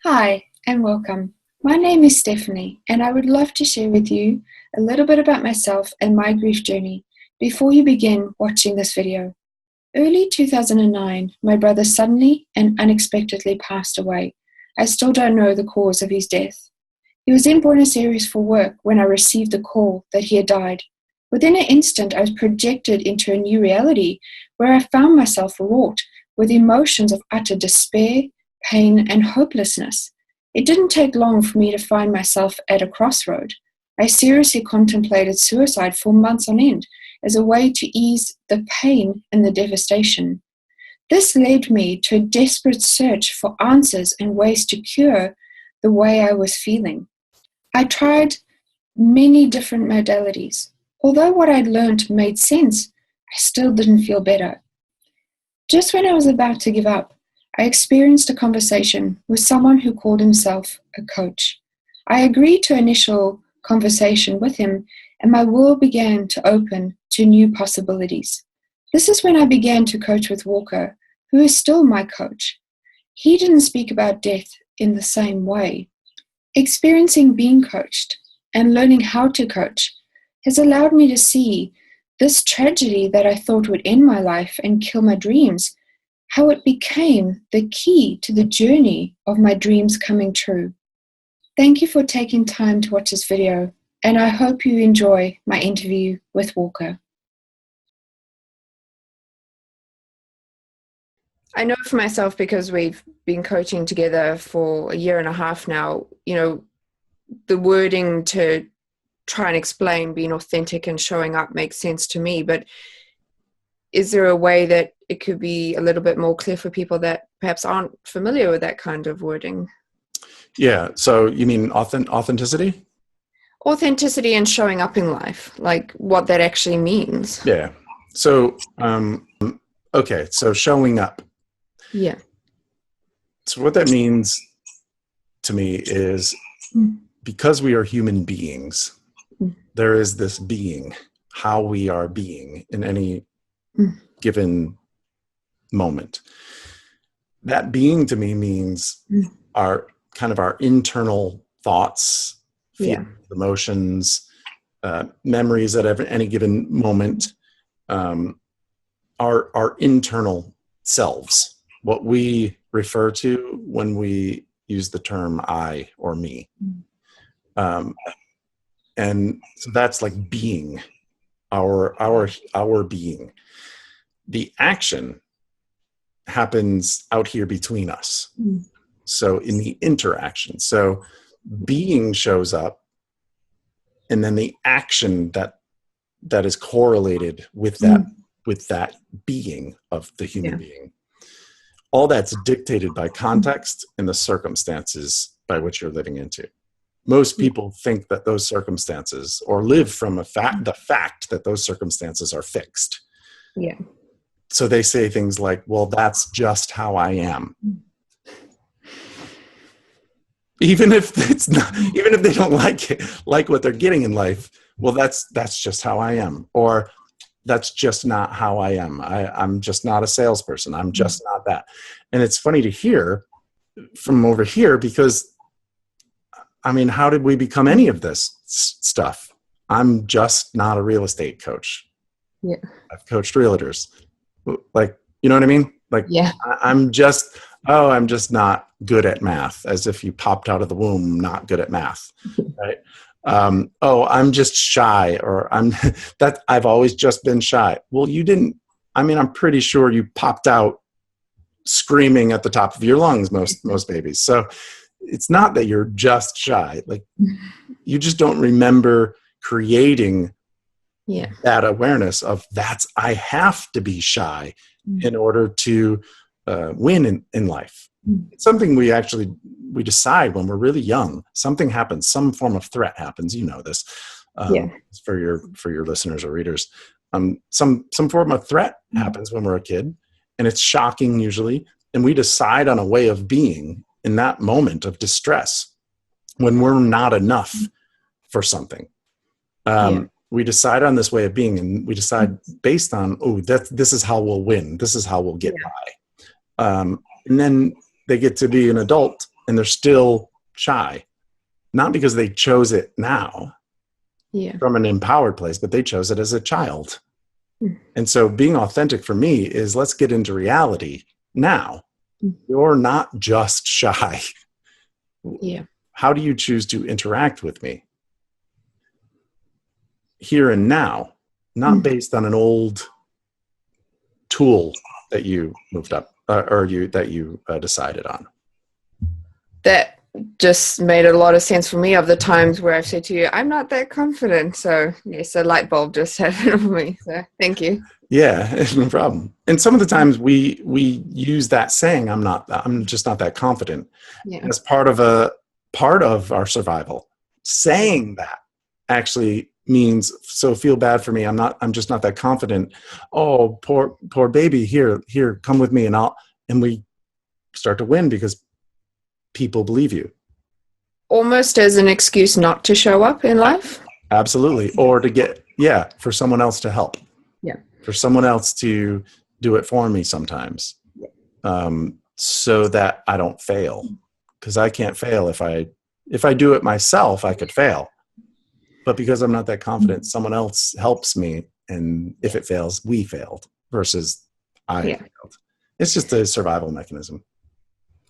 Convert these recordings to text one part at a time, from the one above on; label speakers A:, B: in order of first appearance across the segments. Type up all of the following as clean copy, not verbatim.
A: Hi, and welcome. My name is Stephanie, and I would love to share with you a little bit about myself and my grief journey before you begin watching this video. Early 2009, my brother suddenly and unexpectedly passed away. I still don't know the cause of his death. He was in Buenos Aires for work when I received the call that he had died. Within an instant, I was projected into a new reality where I found myself wrought with emotions of utter despair, pain, and hopelessness. It didn't take long for me to find myself at a crossroad. I seriously contemplated suicide for months on end as a way to ease the pain and the devastation. This led me to a desperate search for answers and ways to cure the way I was feeling. I tried many different modalities. Although what I'd learned made sense, I still didn't feel better. Just when I was about to give up, I experienced a conversation with someone who called himself a coach. I agreed to initial conversation with him, and my world began to open to new possibilities. This is when I began to coach with Walker, who is still my coach. He didn't speak about death in the same way. Experiencing being coached and learning how to coach has allowed me to see this tragedy that I thought would end my life and kill my dreams, how it became the key to the journey of my dreams coming true. Thank you for taking time to watch this video, and I hope you enjoy my interview with Walker. I know for myself, because we've been coaching together for a year and a half now, the wording to try and explain being authentic and showing up makes sense to me, but is there a way that it could be a little bit more clear for people that perhaps aren't familiar with that kind of wording?
B: Yeah. So you mean authenticity?
A: Authenticity and showing up in life, like what that actually means.
B: Yeah. So, okay. So showing up.
A: Yeah.
B: So what that means to me is because we are human beings, there is this being, how we are being in any given moment. That being to me means our internal thoughts, feelings, emotions, memories at any given moment, our internal selves, what we refer to when we use the term I or me. And so that's like being, our being. The action happens out here between us. So in the interaction, so being shows up, and then the action that is correlated with that being of the human being. All that's dictated by context and the circumstances by which you're living into. Most people think that those circumstances, or live from the fact that those circumstances are fixed.
A: Yeah.
B: So they say things like, well, that's just how I am. Even if it's not, even if they don't like what they're getting in life, well, that's just how I am. Or that's just not how I am. I'm just not a salesperson. I'm just not that. And it's funny to hear from over here because, I mean, how did we become any of this stuff? I'm just not a real estate coach.
A: Yeah.
B: I've coached realtors. Like, you know what I mean? Like, I'm just not good at math, as if you popped out of the womb not good at math, right? I'm just shy, or I've always just been shy. Well, you didn't. I mean, I'm pretty sure you popped out screaming at the top of your lungs, most babies. So it's not that you're just shy. Like, you just don't remember creating that awareness of I have to be shy in order to win in life. It's something we decide when we're really young. Something happens, some form of threat happens. You know this, for your listeners or readers. Some form of threat happens when we're a kid, and it's shocking usually. And we decide on a way of being in that moment of distress when we're not enough for something. We decide on this way of being, and we decide based on, this is how we'll win. This is how we'll get by. And then they get to be an adult, and they're still shy, not because they chose it now from an empowered place, but they chose it as a child. And so being authentic for me is, let's get into reality now. You're not just shy. How do you choose to interact with me? Here and now, not based on an old tool that you moved up that you decided on.
A: That just made a lot of sense for me of the times where I've said to you, I'm not that confident. So yes, a light bulb just happened for me. So thank you.
B: Yeah, no problem. And some of the times we use that saying, I'm just not that confident, as part of our survival. Saying that actually means, so feel bad for me. I'm just not that confident. Oh, poor baby, here, come with me, and we start to win because people believe you.
A: Almost as an excuse not to show up in life?
B: Absolutely. Or to for someone else to help.
A: Yeah.
B: For someone else to do it for me sometimes. So that I don't fail. Because I can't fail. If I do it myself, I could fail. But because I'm not that confident, someone else helps me. And if it fails, we failed versus I failed. It's just a survival mechanism.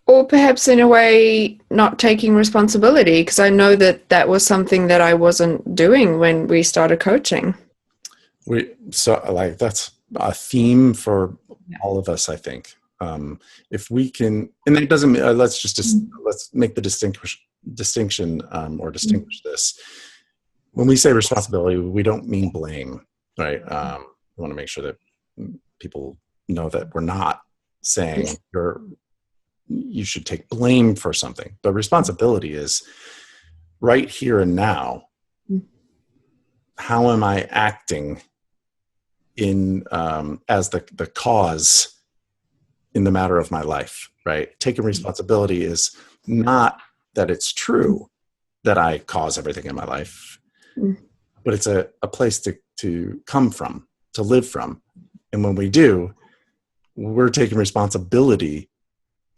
A: Or perhaps in a way, not taking responsibility, because I know that was something that I wasn't doing when we started coaching.
B: That's a theme for all of us, I think. If we can, and it doesn't, let's make the distinction or distinguish this. When we say responsibility, we don't mean blame, right? We want to make sure that people know that we're not saying you should take blame for something. But responsibility is right here and now. How am I acting in as the cause in the matter of my life, right? Taking responsibility is not that it's true that I cause everything in my life, but it's a place to come from, to live from. And when we do, we're taking responsibility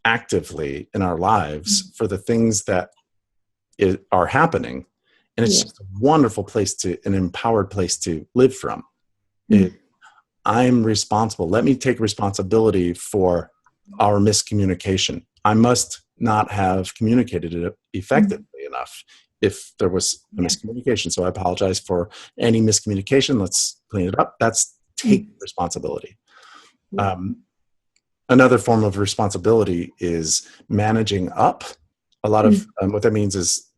B: actively in our lives for the things that are happening. And it's just a wonderful place an empowered place to live from. I'm responsible. Let me take responsibility for our miscommunication. I must not have communicated it effectively enough if there was a miscommunication. So I apologize for any miscommunication. Let's clean it up. That's take responsibility. Another form of responsibility is managing up. A lot of what that means is,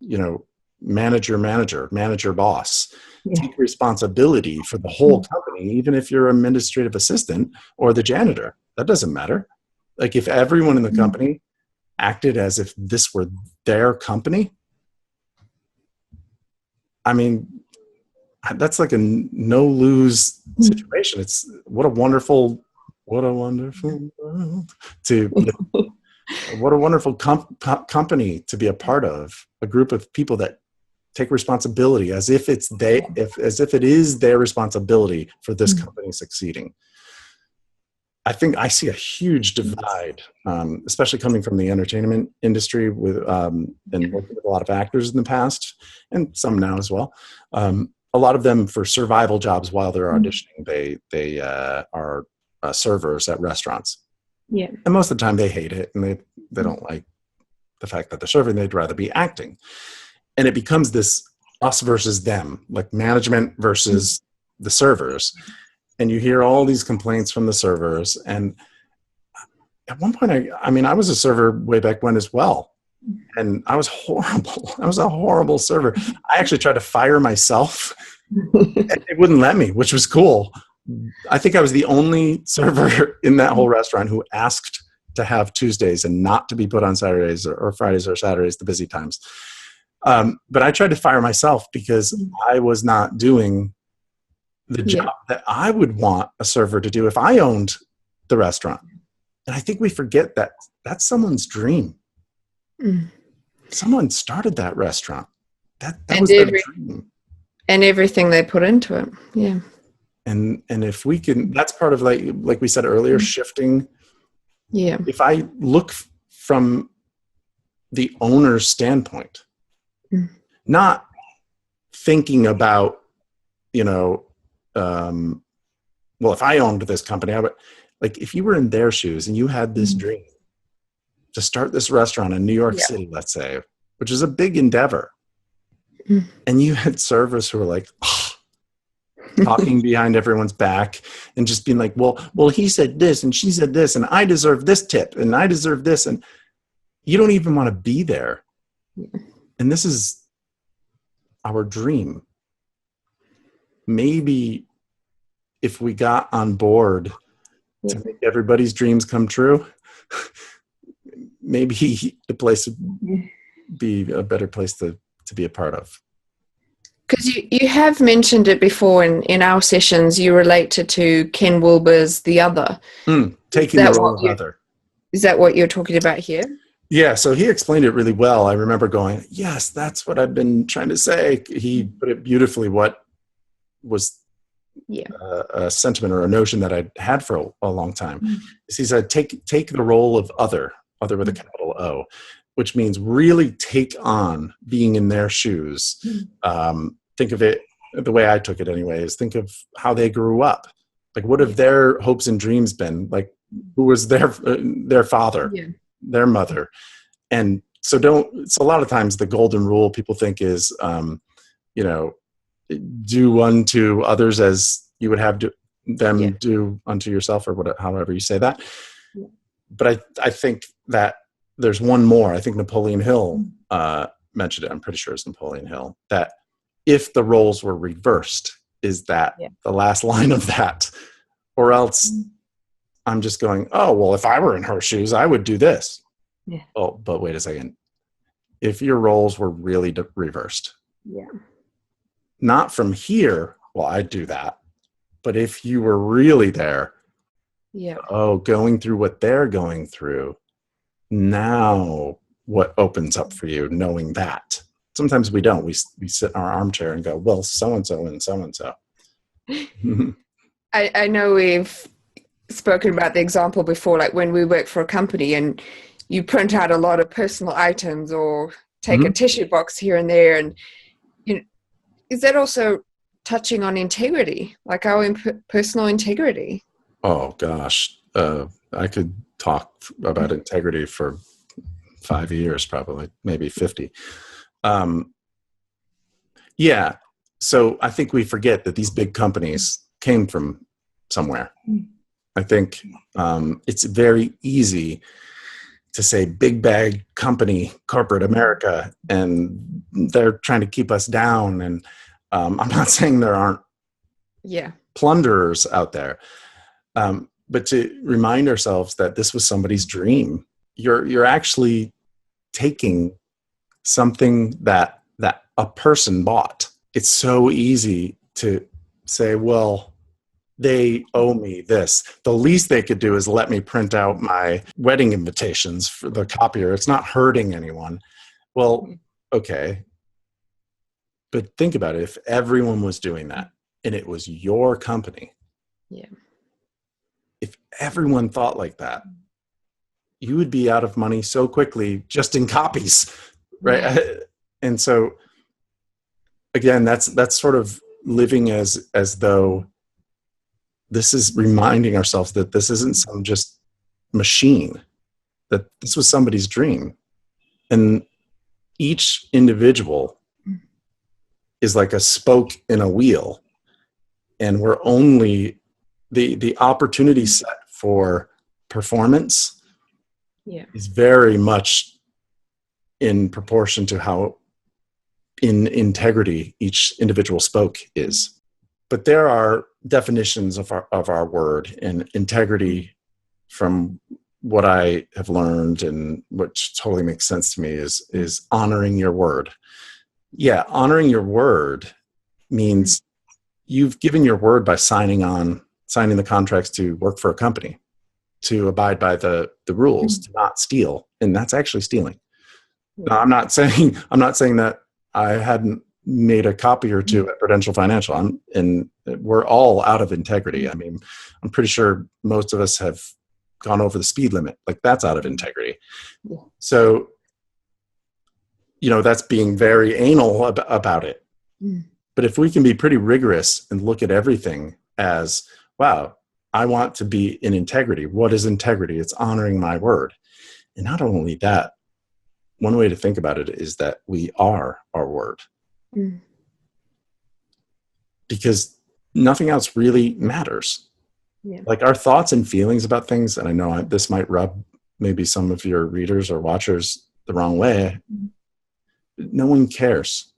B: manage your manager, manage your boss. Take responsibility for the whole company, even if you're an administrative assistant or the janitor. That doesn't matter. Like, if everyone in the company acted as if this were their company, I mean, that's like a no-lose situation. It's what a wonderful world what a wonderful company to be a part of, a group of people that take responsibility as if it is their responsibility for this company succeeding. I think I see a huge divide, especially coming from the entertainment industry and working with a lot of actors in the past and some now as well. A lot of them, for survival jobs while they're auditioning, they are servers at restaurants. Yeah. And most of the time they hate it and they don't like the fact that they're serving. They'd rather be acting. And it becomes this us versus them, like management versus the servers. And you hear all these complaints from the servers. And at one point, I was a server way back when as well. And I was horrible. I was a horrible server. I actually tried to fire myself. And it wouldn't let me, which was cool. I think I was the only server in that whole restaurant who asked to have Tuesdays and not to be put on Saturdays or Fridays or Saturdays, the busy times. But I tried to fire myself because I was not doing the job that I would want a server to do if I owned the restaurant. And I think we forget that that's someone's dream. Someone started that restaurant. That was their dream.
A: And everything they put into it. Yeah.
B: And if we can, that's part of like we said earlier, shifting. Yeah. If I look from the owner's standpoint,
A: Mm.
B: not thinking about, well, if I owned this company, I would, like, if you were in their shoes and you had this dream to start this restaurant in New York City, let's say, which is a big endeavor, and you had servers who were like, talking behind everyone's back and just being like, well, he said this and she said this and I deserve this tip and I deserve this, and you don't even want to be there. And this is our dream. Maybe if we got on board to make everybody's dreams come true, maybe the place would be a better place to be a part of.
A: Because you have mentioned it before in our sessions, you related to Ken Wilber's The Other.
B: Taking the role of other.
A: Is that what you're talking about here?
B: Yeah, so he explained it really well. I remember going, yes, that's what I've been trying to say. He put it beautifully, what was a sentiment or a notion that I'd had for a long time. He said, take the role of other with a capital O, which means really take on being in their shoes. Think of it, the way I took it anyway, is think of how they grew up. Like, what have their hopes and dreams been? Like, who was their father, their mother? And so a lot of times the golden rule people think is, do unto others as you would have them do unto yourself, or whatever, however you say that. But I think that there's one more. I think Napoleon Hill mentioned it. I'm pretty sure it's Napoleon Hill, that if the roles were reversed, is that the last line of that? Or else I'm just going, oh, well, if I were in her shoes, I would do this. Oh, but wait a second. If your roles were really reversed, not from here, well, I'd do that. But if you were really there, going through what they're going through, now what opens up for you knowing that? Sometimes we don't. We sit in our armchair and go, well, so-and-so and so-and-so.
A: I know we've spoken about the example before, like when we work for a company and you print out a lot of personal items or take a tissue box here and there. And is that also touching on integrity, like our personal integrity? Oh,
B: gosh. I could talk about integrity for 5 years, probably, maybe 50. So I think we forget that these big companies came from somewhere. I think it's very easy to say big bag company, corporate America, and they're trying to keep us down. And I'm not saying there aren't plunderers out there, but to remind ourselves that this was somebody's dream. You're actually taking something that a person bought. It's so easy to say, well, they owe me this. The least they could do is let me print out my wedding invitations for the copier. It's not hurting anyone. Well, okay. But think about it. If everyone was doing that and it was your company, if everyone thought like that, you would be out of money so quickly just in copies, right? And so, again, that's sort of living as though this is reminding ourselves that this isn't some just machine, that this was somebody's dream. And each individual is like a spoke in a wheel. And we're only the opportunity set for performance is very much in proportion to how in integrity each individual spoke is. But there are definitions of our word, and integrity, from what I have learned and which totally makes sense to me, is honoring your word. Yeah, honoring your word means you've given your word by signing the contracts to work for a company, to abide by the rules, to not steal, and that's actually stealing. Now, I'm not saying that I hadn't made a copy or two at Prudential Financial, and we're all out of integrity. I mean, I'm pretty sure most of us have gone over the speed limit. Like, that's out of integrity. So that's being very anal about it.
A: Mm.
B: But if we can be pretty rigorous and look at everything as, wow, I want to be in integrity. What is integrity? It's honoring my word. And not only that, one way to think about it is that we are our word.
A: Mm.
B: Because nothing else really matters.
A: Yeah.
B: Like our thoughts and feelings about things, and I know this might rub maybe some of your readers or watchers the wrong way.
A: Mm.
B: No one cares.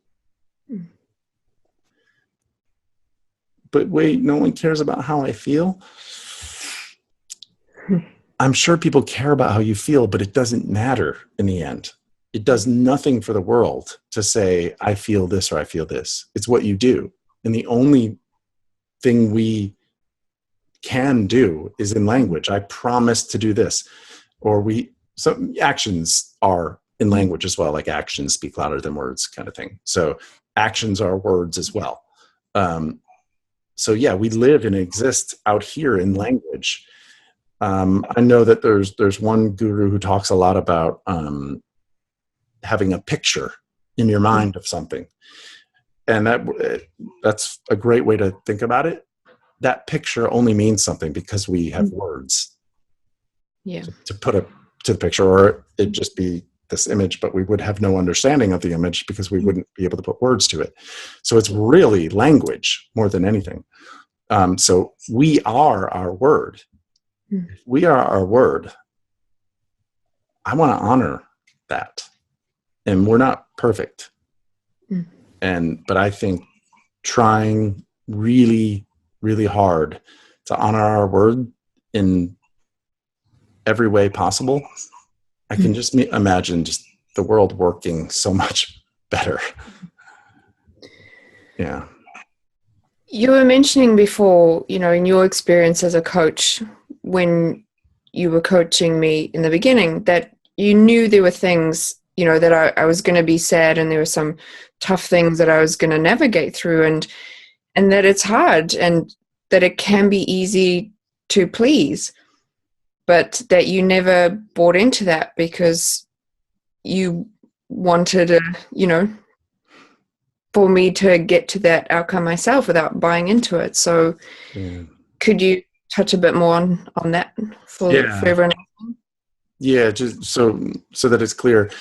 A: Mm.
B: But wait, no one cares about how I feel? I'm sure people care about how you feel, but it doesn't matter in the end. It does nothing for the world to say, I feel this or I feel this. It's what you do. And the only thing we can do is in language. I promise to do this. Or some actions are in language as well, like actions speak louder than words kind of thing. So actions are words as well. So yeah, we live and exist out here in language. I know that there's one guru who talks a lot about having a picture in your mind of something. And that's a great way to think about it. That picture only means something because we have words.
A: Yeah.
B: To put to the picture, or it'd just be this image, but we would have no understanding of the image because we wouldn't be able to put words to it. So it's really language more than anything. So we are our word. If we are our word, I want to honor that. And we're not perfect. But I think trying really, really hard to honor our word in every way possible, I can just imagine just the world working so much better. Yeah.
A: You were mentioning before, in your experience as a coach, when you were coaching me in the beginning, that you knew there were things, that I was going to be sad, and there were some tough things that I was going to navigate through, and that it's hard, and that it can be easy to please, but that you never bought into that because you wanted for me to get to that outcome myself without buying into it. So could you touch a bit more on that for everyone?
B: Yeah, just so that it's clear,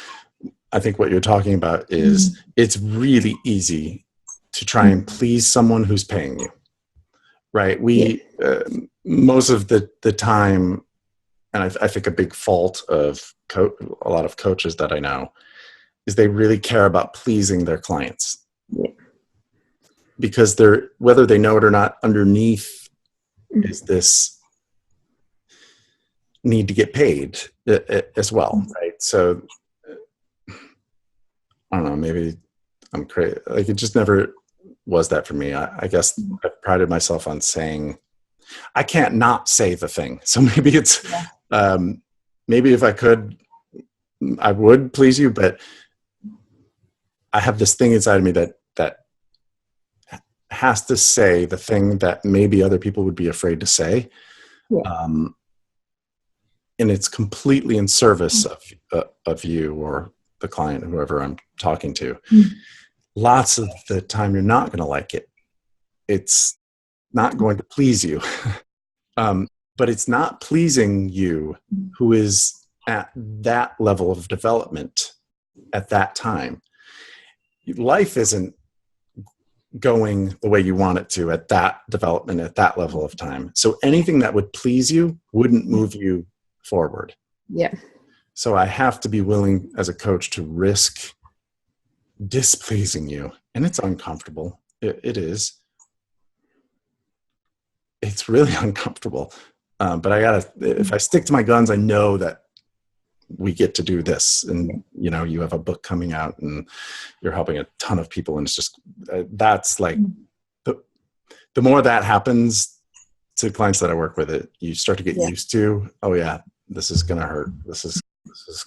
B: I think what you're talking about is it's really easy to try and please someone who's paying you, right? Most of the time, and I think a big fault of a lot of coaches that I know is they really care about pleasing their clients. Yeah. Because whether they know it or not, underneath is this need to get paid as well, right? So I don't know, maybe I'm crazy. Like it just never was that for me. I guess I prided myself on saying, I can't not say the thing. So maybe it's, maybe if I could, I would please you, but I have this thing inside of me that has to say the thing that maybe other people would be afraid to say. Yeah. And it's completely in service of you or the client, whoever I'm talking to. Lots of the time you're not going to like it. It's not going to please you. But it's not pleasing you who is at that level of development at that time. Life isn't going the way you want it to at that development, at that level of time. So anything that would please you wouldn't move you forward. Yeah. So I have to be willing as a coach to risk displeasing you. And it's uncomfortable. It is. It's really uncomfortable. But if I stick to my guns, I know that we get to do this. And, you have a book coming out and you're helping a ton of people. And it's just, that's like, the more that happens to clients that I work with, you start to get used to, oh yeah, this is going to hurt. This is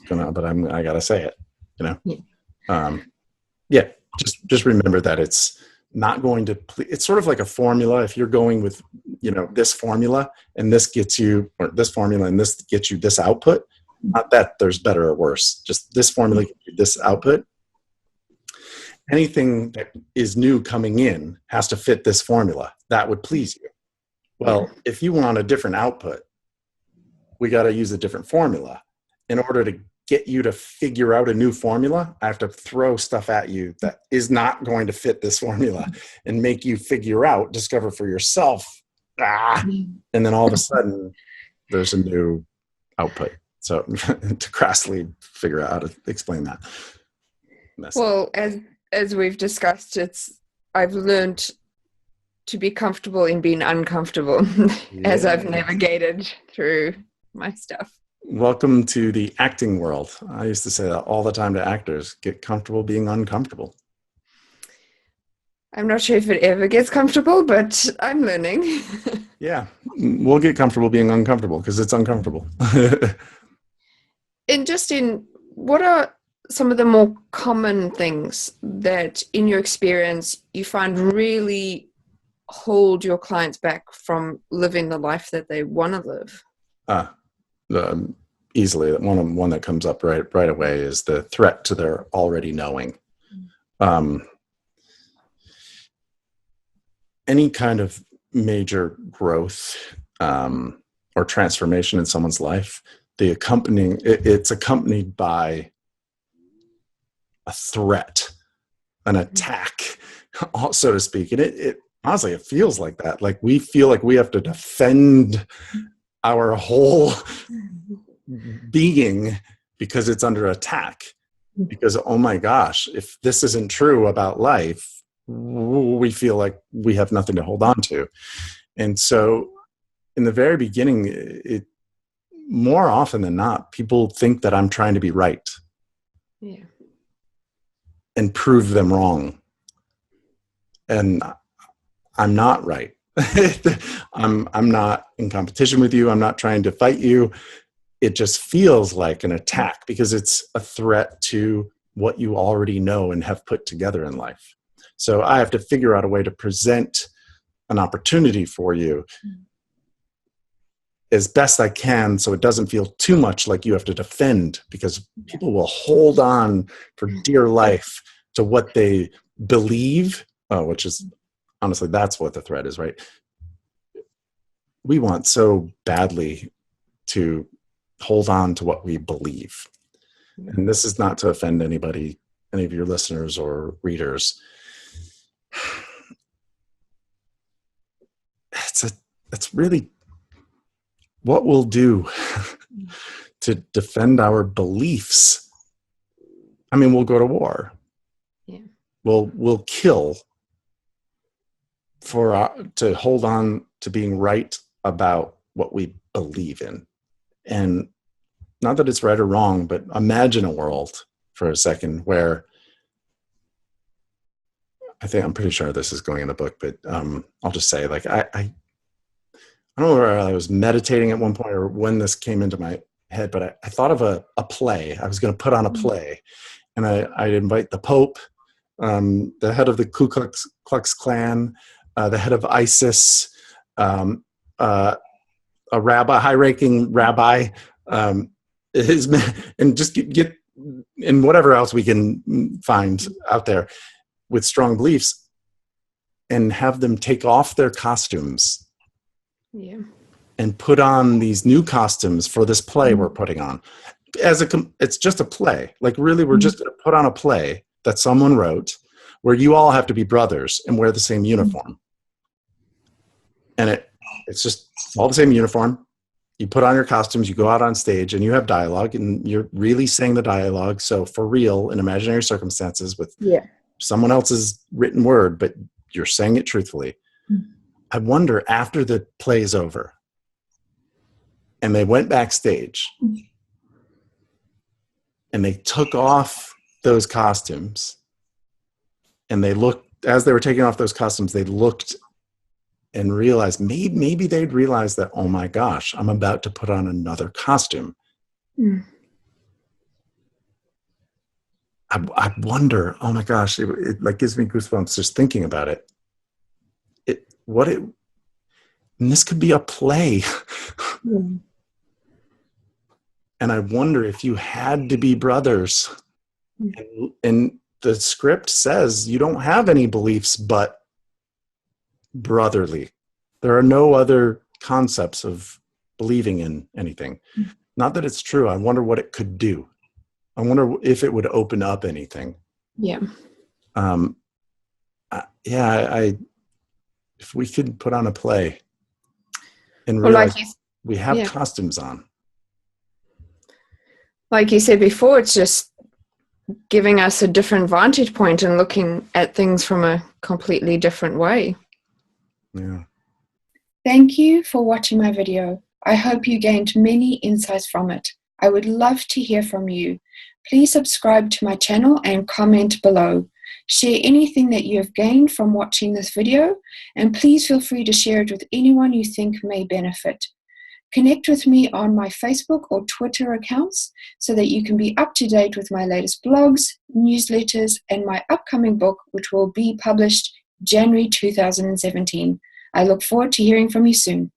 B: going to, but I got to say it, just remember that it's not going to, it's sort of like a formula. If you're going with, this formula and this gets you, or this formula and this gets you this output, not that there's better or worse, just this formula gets you this output, anything that is new coming in has to fit this formula. That would please you. Well, if you want a different output, we got to use a different formula. In order to get you to figure out a new formula, I have to throw stuff at you that is not going to fit this formula and make you discover for yourself. And then all of a sudden, there's a new output. So to crassly figure out how to explain that.
A: Well, as we've discussed, I've learned to be comfortable in being uncomfortable as I've navigated through my stuff.
B: Welcome to the acting world. I used to say that all the time to actors: get comfortable being uncomfortable.
A: I'm not sure if it ever gets comfortable, but I'm learning.
B: Yeah, we'll get comfortable being uncomfortable because it's uncomfortable.
A: And what are some of the more common things that in your experience you find really hold your clients back from living the life that they want to live?
B: Easily, one that comes up right away is the threat to their already knowing. Any kind of major growth or transformation in someone's life, it's accompanied by a threat, an attack, so to speak. And it honestly, it feels like that. Like we feel like we have to defend our whole being because it's under attack. Because, oh my gosh, if this isn't true about life, we feel like we have nothing to hold on to. And so in the very beginning, more often than not, people think that I'm trying to be right.
A: Yeah.
B: And prove them wrong. And I'm not right. I'm not in competition with you. I'm not trying to fight you. It just feels like an attack because it's a threat to what you already know and have put together in life. So I have to figure out a way to present an opportunity for you as best I can so it doesn't feel too much like you have to defend, because people will hold on for dear life to what they believe, which is honestly, that's what the threat is, right? We want so badly to hold on to what we believe. And this is not to offend anybody, any of your listeners or readers. It's really what we'll do to defend our beliefs. I mean, we'll go to war.
A: Yeah.
B: We'll kill to hold on to being right about what we believe in. And not that it's right or wrong, but imagine a world for a second where I'm pretty sure this is going in the book, but I'll just say, like, I don't know where I was meditating at one point or when this came into my head, but I thought of a play. I was going to put on a play, and I'd invite the Pope, the head of the Ku Klux Klan, the head of ISIS, a rabbi, high-ranking rabbi, and just get and whatever else we can find out there with strong beliefs, and have them take off their costumes.
A: Yeah.
B: And put on these new costumes for this play we're putting on. It's just a play. Like, really, we're just going to put on a play that someone wrote where you all have to be brothers and wear the same uniform. And it's all the same uniform. You put on your costumes, you go out on stage, and you have dialogue, and you're really saying the dialogue. So for real, in imaginary circumstances with someone else's written word, but you're saying it truthfully. I wonder, after the play is over and they went backstage and they took off those costumes, and they looked, as they were taking off those costumes, they looked and realized, maybe they'd realize that, oh my gosh, I'm about to put on another costume. I wonder, oh my gosh, it like gives me goosebumps just thinking about it. And this could be a play. And I wonder if you had to be brothers and the script says you don't have any beliefs but brotherly. There are no other concepts of believing in anything. Not that it's true. I wonder what it could do. I wonder if it would open up anything.
A: Yeah.
B: If we could put on a play and
A: Well,
B: realize we have costumes on.
A: Like you said before, it's just giving us a different vantage point and looking at things from a completely different way.
B: Yeah.
A: Thank you for watching my video. I hope you gained many insights from it. I would love to hear from you. Please subscribe to my channel and comment below. Share anything that you have gained from watching this video, and please feel free to share it with anyone you think may benefit. Connect with me on my Facebook or Twitter accounts so that you can be up to date with my latest blogs, newsletters, and my upcoming book, which will be published January 2017. I look forward to hearing from you soon.